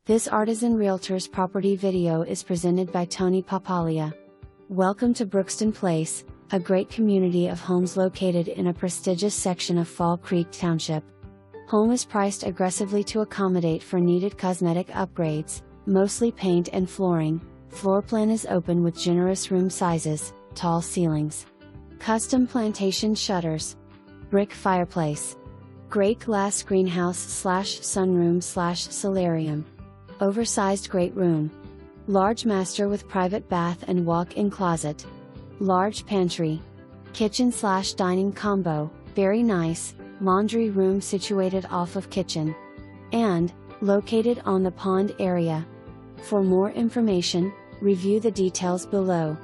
This Artisan Realtors property video is presented by Tony Papalia. Welcome to BROOKSTON Place, a great community of homes located in a prestigious section of Fall Creek Township. Home is priced aggressively to accommodate for needed cosmetic upgrades, mostly paint and flooring. Floor plan is open with generous room sizes, tall ceilings. Custom plantation shutters. Brick fireplace. Great glass greenhouse/sunroom/solarium. Oversized great room. Large master with private bath and walk-in closet. Large pantry. Kitchen/dining combo, very nice. Laundry room situated off of kitchen. And, located on the pond area. For more information, review the details below.